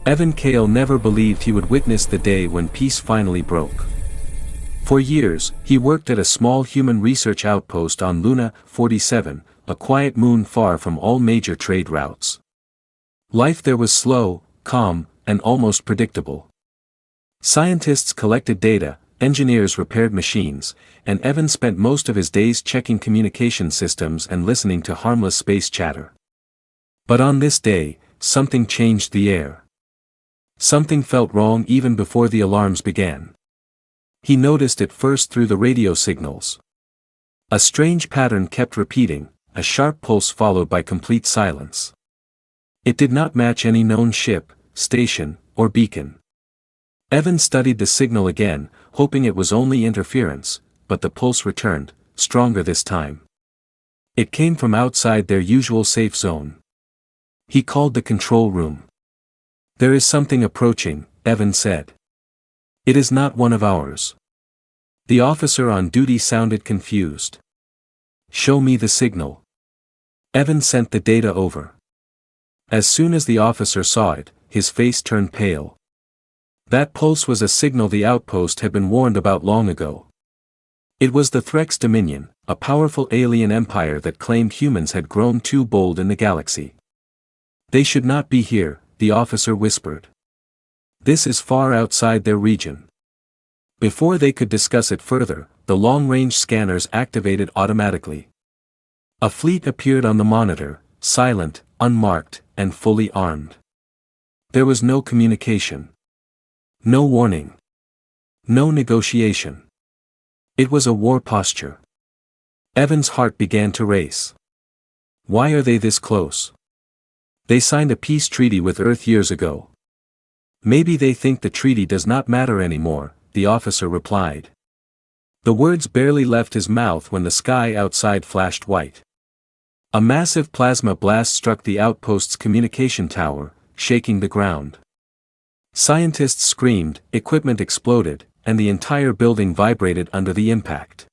Evan Kale never believed he would witness the day when peace finally broke. For years, he worked at a small human research outpost on Luna 47, a quiet moon far from all major trade routes. Life there was slow, calm, and almost predictable. Scientists collected data, engineers repaired machines, and Evan spent most of his days checking communication systems and listening to harmless space chatter. But on this day, something changed the air. Something felt wrong even before the alarms began. He noticed it first through the radio signals. A strange pattern kept repeating, a sharp pulse followed by complete silence. It did not match any known ship, station, or beacon. Evan studied the signal again, hoping it was only interference, but the pulse returned, stronger this time. It came from outside their usual safe zone. He called the control room. "There is something approaching," Evan said. "It is not one of ours." The officer on duty sounded confused. "Show me the signal." Evan sent the data over. As soon as the officer saw it, his face turned pale. That pulse was a signal the outpost had been warned about long ago. It was the Threx Dominion, a powerful alien empire that claimed humans had grown too bold in the galaxy. "They should not be here," the officer whispered. "This is far outside their region." Before they could discuss it further, the long-range scanners activated automatically. A fleet appeared on the monitor, silent, unmarked, and fully armed. There was no communication. No warning. No negotiation. It was a war posture. Evan's heart began to race. Why are they this close? They signed a peace treaty with Earth years ago. "Maybe they think the treaty does not matter anymore," the officer replied. The words barely left his mouth when the sky outside flashed white. A massive plasma blast struck the outpost's communication tower, shaking the ground. Scientists screamed, equipment exploded, and the entire building vibrated under the impact.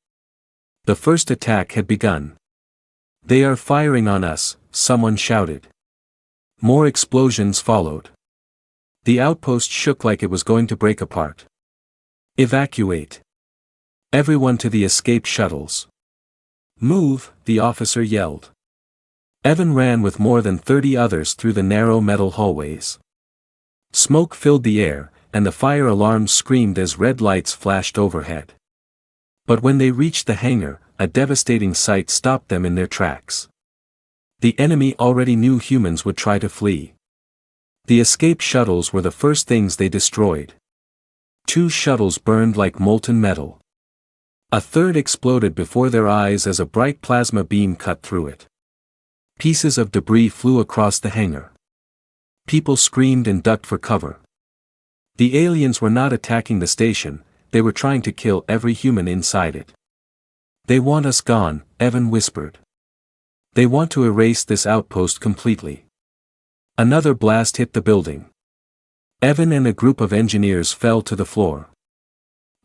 The first attack had begun. "They are firing on us," someone shouted. More explosions followed. The outpost shook like it was going to break apart. "Evacuate. Everyone to the escape shuttles." "Move," the officer yelled. Evan ran with more than 30 others through the narrow metal hallways. Smoke filled the air, and the fire alarms screamed as red lights flashed overhead. But when they reached the hangar, a devastating sight stopped them in their tracks. The enemy already knew humans would try to flee. The escape shuttles were the first things they destroyed. 2 shuttles burned like molten metal. A third exploded before their eyes as a bright plasma beam cut through it. Pieces of debris flew across the hangar. People screamed and ducked for cover. The aliens were not attacking the station, they were trying to kill every human inside it. "They want us gone," Evan whispered. "They want to erase this outpost completely." Another blast hit the building. Evan and a group of engineers fell to the floor.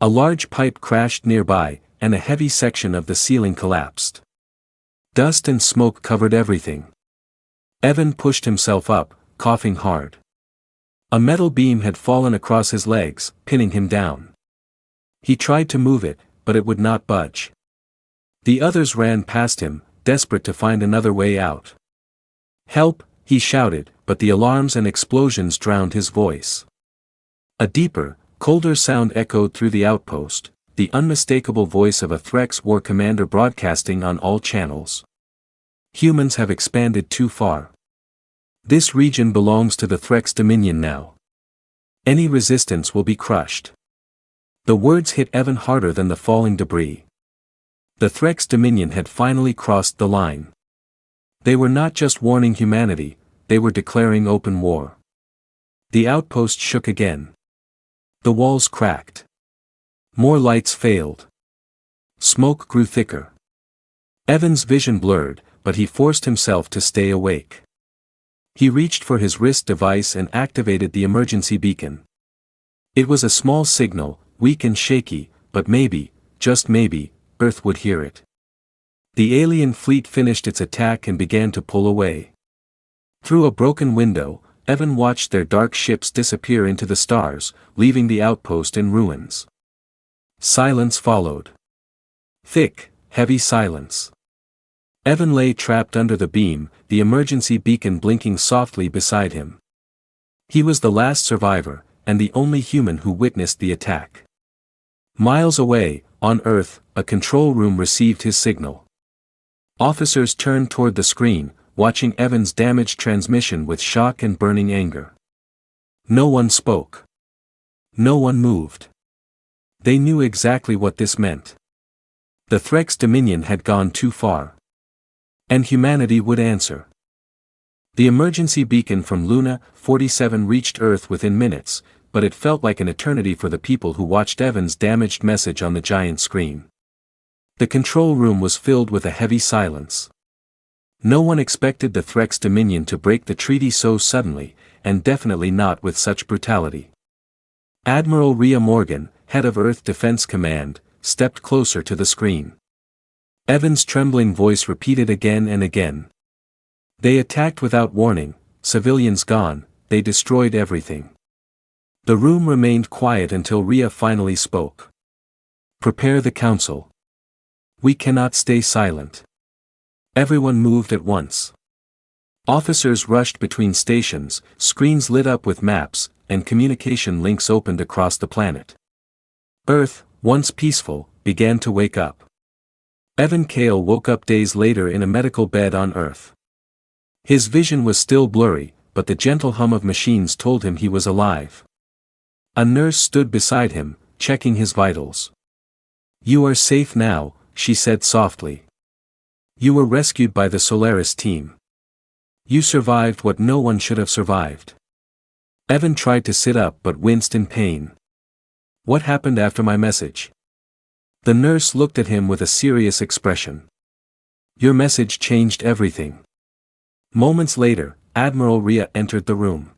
A large pipe crashed nearby, and a heavy section of the ceiling collapsed. Dust and smoke covered everything. Evan pushed himself up, coughing hard. A metal beam had fallen across his legs, pinning him down. He tried to move it, but it would not budge. The others ran past him, desperate to find another way out. "Help!" he shouted, but the alarms and explosions drowned his voice. A deeper, colder sound echoed through the outpost, the unmistakable voice of a Threx war commander broadcasting on all channels. "Humans have expanded too far. This region belongs to the Threx Dominion now. Any resistance will be crushed." The words hit Evan harder than the falling debris. The Threx Dominion had finally crossed the line. They were not just warning humanity, they were declaring open war. The outpost shook again. The walls cracked. More lights failed. Smoke grew thicker. Evan's vision blurred, but he forced himself to stay awake. He reached for his wrist device and activated the emergency beacon. It was a small signal, weak and shaky, but maybe, just maybe, Earth would hear it. The alien fleet finished its attack and began to pull away. Through a broken window, Evan watched their dark ships disappear into the stars, leaving the outpost in ruins. Silence followed. Thick, heavy silence. Evan lay trapped under the beam, the emergency beacon blinking softly beside him. He was the last survivor, and the only human who witnessed the attack. Miles away, on Earth, a control room received his signal. Officers turned toward the screen, watching Evan's damaged transmission with shock and burning anger. No one spoke. No one moved. They knew exactly what this meant. The Threx Dominion had gone too far. And humanity would answer. The emergency beacon from Luna 47 reached Earth within minutes, but it felt like an eternity for the people who watched Evan's damaged message on the giant screen. The control room was filled with a heavy silence. No one expected the Threx Dominion to break the treaty so suddenly, and definitely not with such brutality. Admiral Rhea Morgan, head of Earth Defense Command, stepped closer to the screen. Evan's trembling voice repeated again and again. They attacked without warning, civilians gone, they destroyed everything. The room remained quiet until Rhea finally spoke. Prepare the council. We cannot stay silent. Everyone moved at once. Officers rushed between stations, screens lit up with maps, and communication links opened across the planet. Earth, once peaceful, began to wake up. Evan Kale woke up days later in a medical bed on Earth. His vision was still blurry, but the gentle hum of machines told him he was alive. A nurse stood beside him, checking his vitals. "You are safe now," she said softly. "You were rescued by the Solaris team. You survived what no one should have survived." Evan tried to sit up but winced in pain. "What happened after my message?" The nurse looked at him with a serious expression. "Your message changed everything." Moments later, Admiral Rhea entered the room.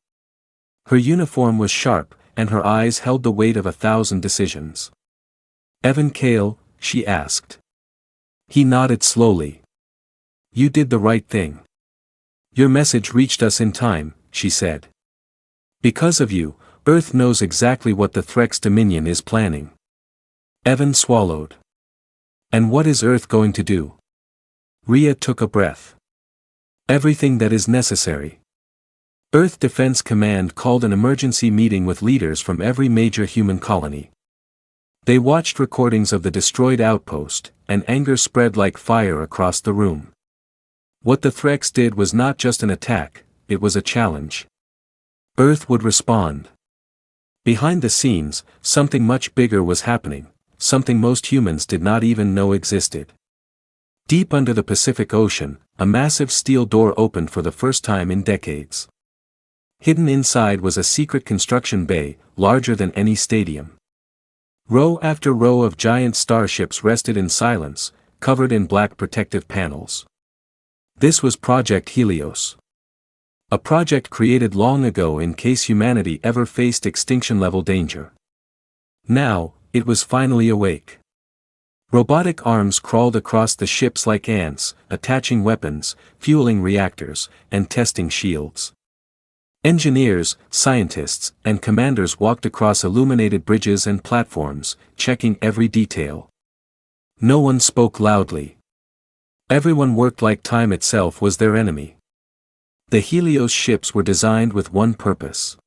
Her uniform was sharp, and her eyes held the weight of 1,000 decisions. "Evan Kale?" she asked. He nodded slowly. "You did the right thing. Your message reached us in time," she said. "Because of you, Earth knows exactly what the Threx Dominion is planning." Evan swallowed. "And what is Earth going to do?" Rhea took a breath. "Everything that is necessary." Earth Defense Command called an emergency meeting with leaders from every major human colony. They watched recordings of the destroyed outpost, and anger spread like fire across the room. What the Threx did was not just an attack, it was a challenge. Earth would respond. Behind the scenes, something much bigger was happening, something most humans did not even know existed. Deep under the Pacific Ocean, a massive steel door opened for the first time in decades. Hidden inside was a secret construction bay, larger than any stadium. Row after row of giant starships rested in silence, covered in black protective panels. This was Project Helios. A project created long ago in case humanity ever faced extinction-level danger. Now, it was finally awake. Robotic arms crawled across the ships like ants, attaching weapons, fueling reactors, and testing shields. Engineers, scientists, and commanders walked across illuminated bridges and platforms, checking every detail. No one spoke loudly. Everyone worked like time itself was their enemy. The Helios ships were designed with one purpose: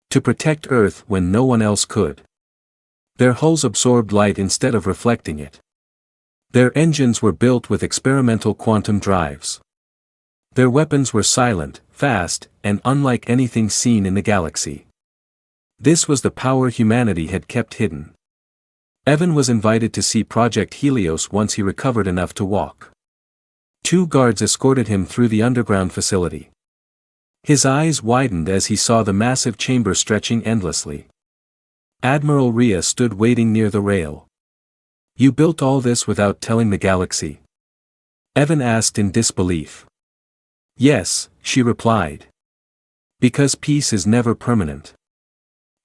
to protect Earth when no one else could. Their hulls absorbed light instead of reflecting it. Their engines were built with experimental quantum drives. Their weapons were silent, fast, and unlike anything seen in the galaxy. This was the power humanity had kept hidden. Evan was invited to see Project Helios once he recovered enough to walk. 2 guards escorted him through the underground facility. His eyes widened as he saw the massive chamber stretching endlessly. Admiral Rhea stood waiting near the rail. "You built all this without telling the galaxy?" Evan asked in disbelief. "Yes," she replied. "Because peace is never permanent.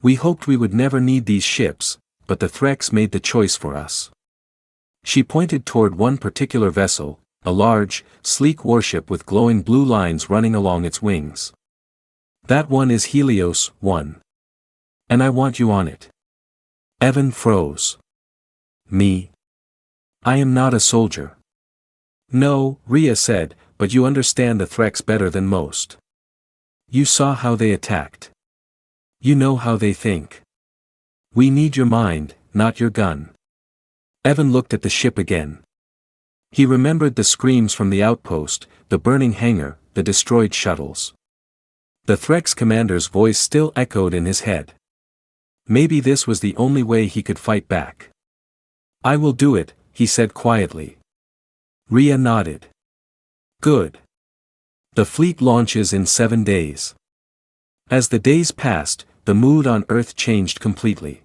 We hoped we would never need these ships, but the Threx made the choice for us." She pointed toward one particular vessel, a large, sleek warship with glowing blue lines running along its wings. That one is Helios 1. And I want you on it. Evan froze. Me? I am not a soldier. No, Rhea said, but you understand the threats better than most. You saw how they attacked. You know how they think. We need your mind, not your gun. Evan looked at the ship again. He remembered the screams from the outpost, the burning hangar, the destroyed shuttles. The Threx commander's voice still echoed in his head. Maybe this was the only way he could fight back. I will do it, he said quietly. Rhea nodded. Good. The fleet launches in 7 days. As the days passed, the mood on Earth changed completely.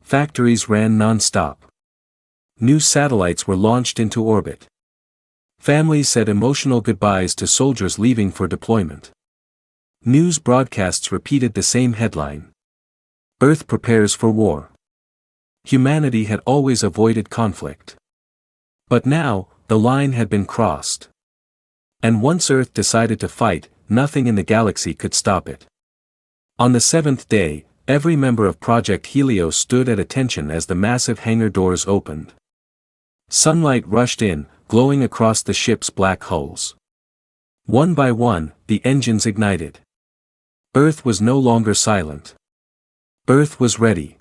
Factories ran non-stop. New satellites were launched into orbit. Families said emotional goodbyes to soldiers leaving for deployment. News broadcasts repeated the same headline. Earth prepares for war. Humanity had always avoided conflict. But now, the line had been crossed. And once Earth decided to fight, nothing in the galaxy could stop it. On the 7th day, every member of Project Helios stood at attention as the massive hangar doors opened. Sunlight rushed in, glowing across the ship's black hulls. One by one, the engines ignited. Earth was no longer silent. Earth was ready.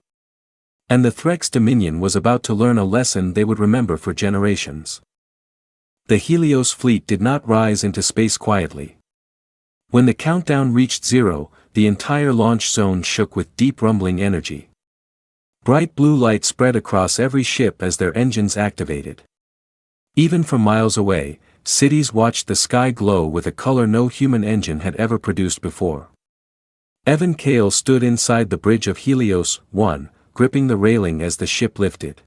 And the Threx Dominion was about to learn a lesson they would remember for generations. The Helios fleet did not rise into space quietly. When the countdown reached 0, the entire launch zone shook with deep rumbling energy. Bright blue light spread across every ship as their engines activated. Even from miles away, cities watched the sky glow with a color no human engine had ever produced before. Evan Kale stood inside the bridge of Helios 1, gripping the railing as the ship lifted.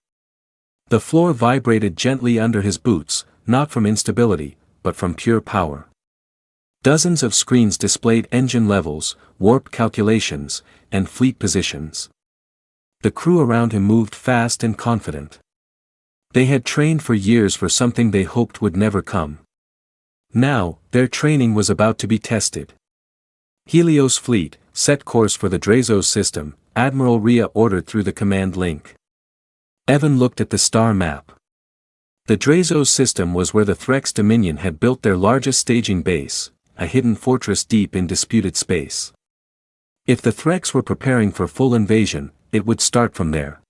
The floor vibrated gently under his boots, not from instability, but from pure power. Dozens of screens displayed engine levels, warp calculations, and fleet positions. The crew around him moved fast and confident. They had trained for years for something they hoped would never come. Now, their training was about to be tested. Helios fleet, set course for the Dreso system, Admiral Rhea ordered through the command link. Evan looked at the star map. The Dreso system was where the Threx Dominion had built their largest staging base, a hidden fortress deep in disputed space. If the Threx were preparing for full invasion, it would start from there.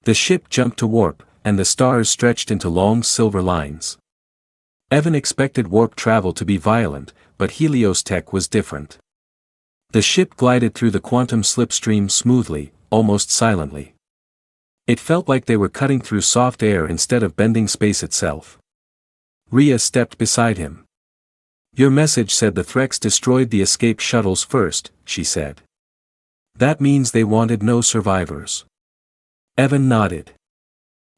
The ship jumped to warp, and the stars stretched into long silver lines. Evan expected warp travel to be violent, but Helios tech was different. The ship glided through the quantum slipstream smoothly, almost silently. It felt like they were cutting through soft air instead of bending space itself. Rhea stepped beside him. Your message said the Threx destroyed the escape shuttles first, she said. That means they wanted no survivors. Evan nodded.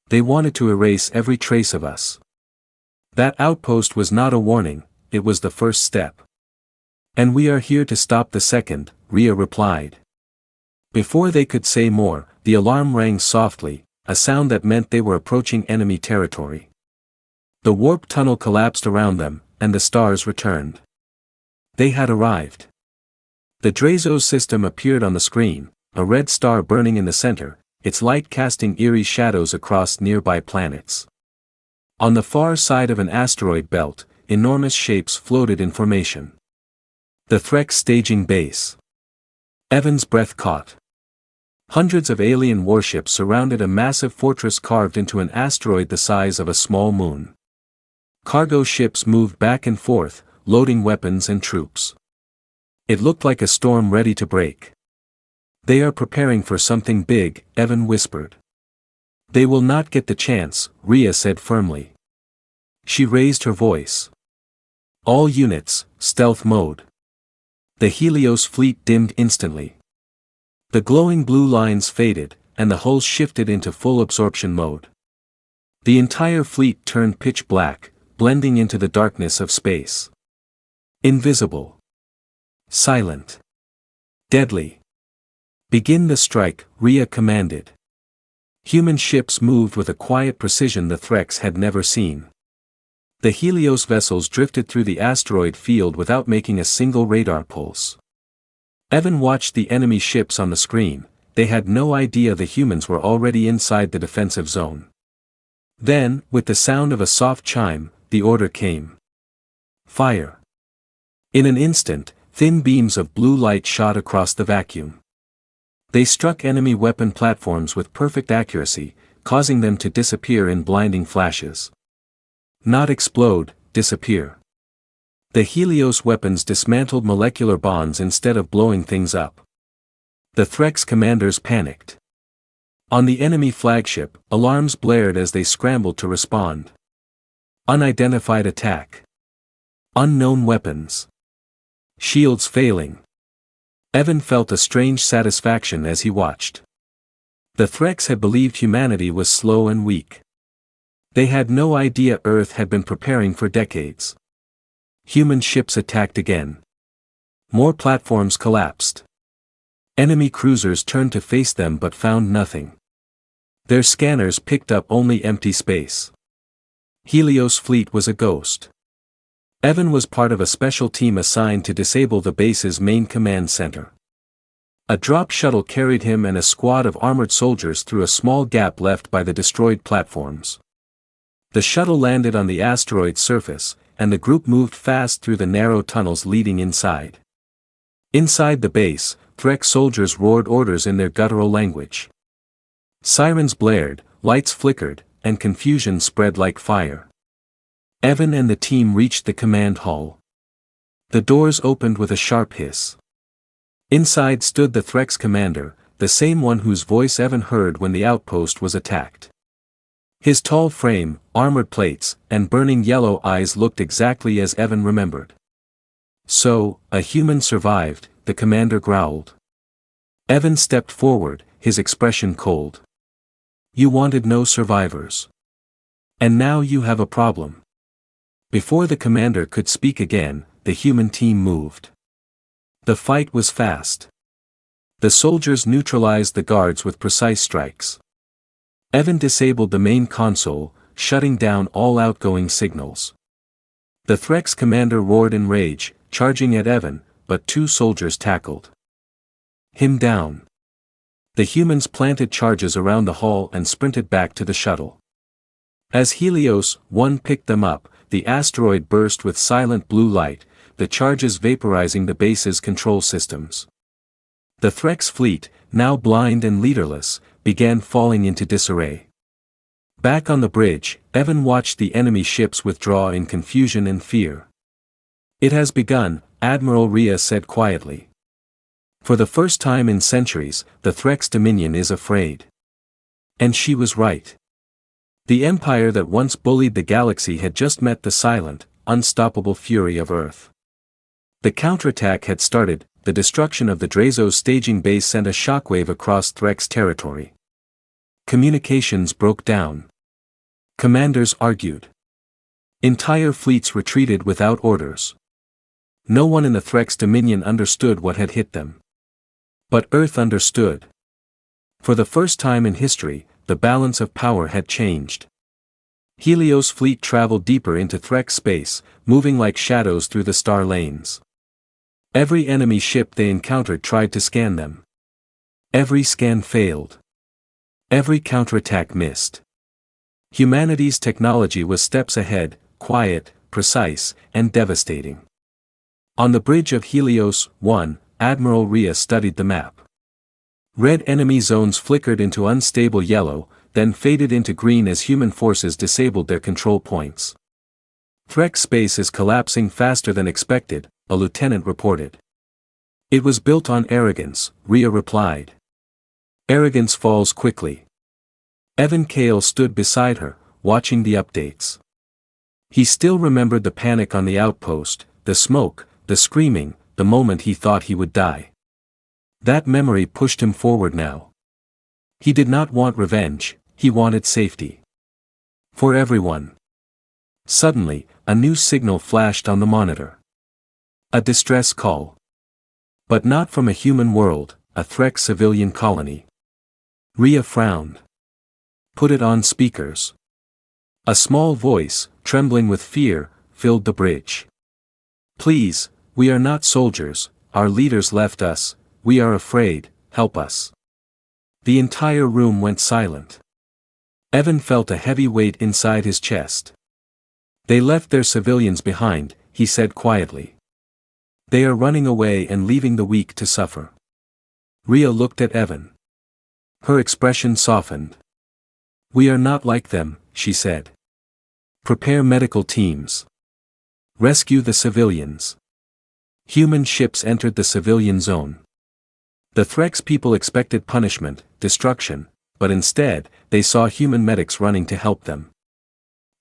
They wanted to erase every trace of us. That outpost was not a warning, it was the first step. And we are here to stop the second, Rhea replied. Before they could say more, the alarm rang softly, a sound that meant they were approaching enemy territory. The warp tunnel collapsed around them, and the stars returned. They had arrived. The Dreso system appeared on the screen, a red star burning in the center, its light casting eerie shadows across nearby planets. On the far side of an asteroid belt, enormous shapes floated in formation. The Threx staging base. Evan's breath caught. Hundreds of alien warships surrounded a massive fortress carved into an asteroid the size of a small moon. Cargo ships moved back and forth, loading weapons and troops. It looked like a storm ready to break. They are preparing for something big, Evan whispered. They will not get the chance, Rhea said firmly. She raised her voice. All units, stealth mode. The Helios fleet dimmed instantly. The glowing blue lines faded, and the hull shifted into full absorption mode. The entire fleet turned pitch black, blending into the darkness of space. Invisible. Silent. Deadly. Begin the strike, Rhea commanded. Human ships moved with a quiet precision the Threx had never seen. The Helios vessels drifted through the asteroid field without making a single radar pulse. Evan watched the enemy ships on the screen. They had no idea the humans were already inside the defensive zone. Then, with the sound of a soft chime, the order came. Fire. In an instant, thin beams of blue light shot across the vacuum. They struck enemy weapon platforms with perfect accuracy, causing them to disappear in blinding flashes. Not explode, disappear. The Helios weapons dismantled molecular bonds instead of blowing things up. The Threx commanders panicked. On the enemy flagship, alarms blared as they scrambled to respond. Unidentified attack. Unknown weapons. Shields failing. Evan felt a strange satisfaction as he watched. The Threx had believed humanity was slow and weak. They had no idea Earth had been preparing for decades. Human ships attacked again. More platforms collapsed. Enemy cruisers turned to face them but found nothing. Their scanners picked up only empty space. Helios' fleet was a ghost. Evan was part of a special team assigned to disable the base's main command center. A drop shuttle carried him and a squad of armored soldiers through a small gap left by the destroyed platforms. The shuttle landed on the asteroid's surface, and the group moved fast through the narrow tunnels leading inside. Inside the base, Threx soldiers roared orders in their guttural language. Sirens blared, lights flickered, and confusion spread like fire. Evan and the team reached the command hall. The doors opened with a sharp hiss. Inside stood the Threx commander, the same one whose voice Evan heard when the outpost was attacked. His tall frame, armored plates, and burning yellow eyes looked exactly as Evan remembered. So, a human survived, the commander growled. Evan stepped forward, his expression cold. You wanted no survivors. And now you have a problem. Before the commander could speak again, the human team moved. The fight was fast. The soldiers neutralized the guards with precise strikes. Evan disabled the main console, shutting down all outgoing signals. The Threx commander roared in rage, charging at Evan, but two soldiers tackled him down. The humans planted charges around the hall and sprinted back to the shuttle. As Helios 1 picked them up, the asteroid burst with silent blue light, the charges vaporizing the base's control systems. The Threx fleet, now blind and leaderless, began falling into disarray. Back on the bridge, Evan watched the enemy ships withdraw in confusion and fear. It has begun, Admiral Rhea said quietly. For the first time in centuries, the Threx Dominion is afraid. And she was right. The empire that once bullied the galaxy had just met the silent, unstoppable fury of Earth. The counterattack had started. The destruction of the Dreso staging base sent a shockwave across Threx territory. Communications broke down. Commanders argued. Entire fleets retreated without orders. No one in the Threx Dominion understood what had hit them. But Earth understood. For the first time in history, the balance of power had changed. Helios' fleet traveled deeper into Threx space, moving like shadows through the star lanes. Every enemy ship they encountered tried to scan them. Every scan failed. Every counterattack missed. Humanity's technology was steps ahead, quiet, precise, and devastating. On the bridge of Helios 1, Admiral Rhea studied the map. Red enemy zones flickered into unstable yellow, then faded into green as human forces disabled their control points. Threx space is collapsing faster than expected, a lieutenant reported. It was built on arrogance, Rhea replied. Arrogance falls quickly. Evan Kale stood beside her, watching the updates. He still remembered the panic on the outpost, the smoke, the screaming, the moment he thought he would die. That memory pushed him forward now. He did not want revenge, he wanted safety. For everyone. Suddenly, a new signal flashed on the monitor. A distress call. But not from a human world, a Threx civilian colony. Rhea frowned. Put it on speakers. A small voice, trembling with fear, filled the bridge. Please, we are not soldiers, our leaders left us, we are afraid, help us." The entire room went silent. Evan felt a heavy weight inside his chest. "They left their civilians behind," he said quietly. "They are running away and leaving the weak to suffer." Rhea looked at Evan. Her expression softened. "We are not like them," she said. "Prepare medical teams. Rescue the civilians." Human ships entered the civilian zone. The Threx people expected punishment, destruction, but instead, they saw human medics running to help them.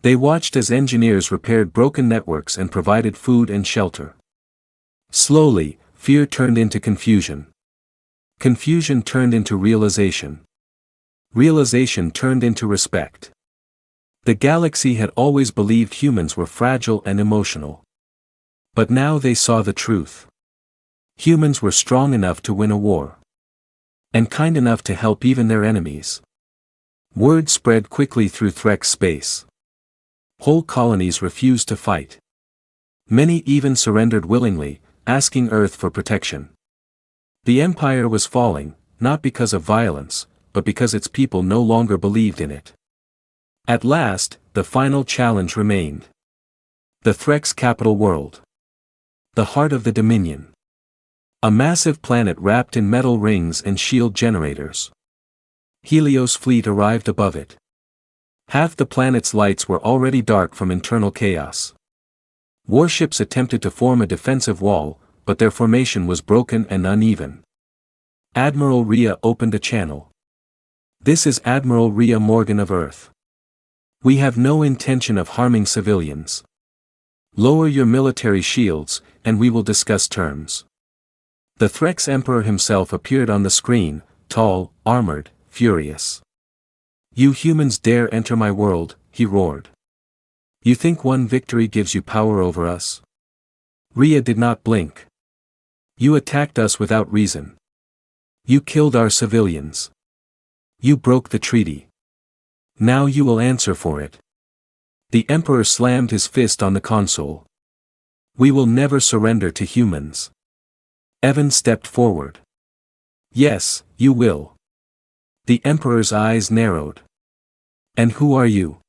They watched as engineers repaired broken networks and provided food and shelter. Slowly, fear turned into confusion. Confusion turned into realization. Realization turned into respect. The galaxy had always believed humans were fragile and emotional. But now they saw the truth. Humans were strong enough to win a war. And kind enough to help even their enemies. Word spread quickly through Threx space. Whole colonies refused to fight. Many even surrendered willingly, asking Earth for protection. The Empire was falling, not because of violence, but because its people no longer believed in it. At last, the final challenge remained. The Threx capital world. The heart of the Dominion. A massive planet wrapped in metal rings and shield generators. Helios' fleet arrived above it. Half the planet's lights were already dark from internal chaos. Warships attempted to form a defensive wall, but their formation was broken and uneven. Admiral Rhea opened a channel. "This is Admiral Rhea Morgan of Earth. We have no intention of harming civilians. Lower your military shields, and we will discuss terms." The Threx Emperor himself appeared on the screen, tall, armored, furious. "You humans dare enter my world," he roared. "You think one victory gives you power over us?" Rhea did not blink. "You attacked us without reason. You killed our civilians. You broke the treaty. Now you will answer for it." The Emperor slammed his fist on the console. "We will never surrender to humans." Evan stepped forward. "Yes, you will." The Emperor's eyes narrowed. "And who are you?"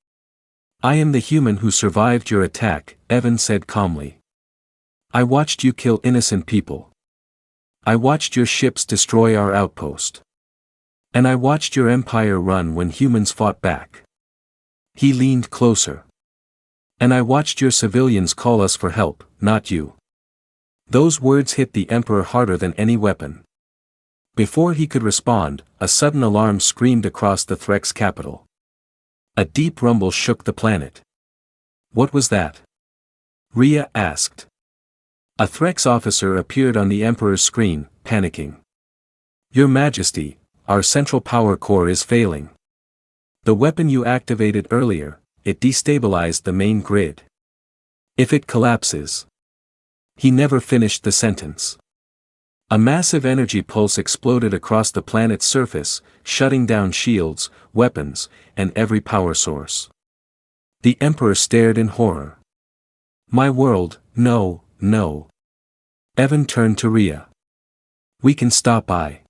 "I am the human who survived your attack," Evan said calmly. "I watched you kill innocent people. I watched your ships destroy our outpost. And I watched your empire run when humans fought back." He leaned closer. "And I watched your civilians call us for help, not you." Those words hit the Emperor harder than any weapon. Before he could respond, a sudden alarm screamed across the Threx capital. A deep rumble shook the planet. "What was that?" Rhea asked. A Threx officer appeared on the Emperor's screen, panicking. "Your Majesty, our central power core is failing. The weapon you activated earlier, it destabilized the main grid. If it collapses..." He never finished the sentence. A massive energy pulse exploded across the planet's surface, shutting down shields, weapons, and every power source. The Emperor stared in horror. "My world, no, no." Evan turned to Rhea. "We can stop I."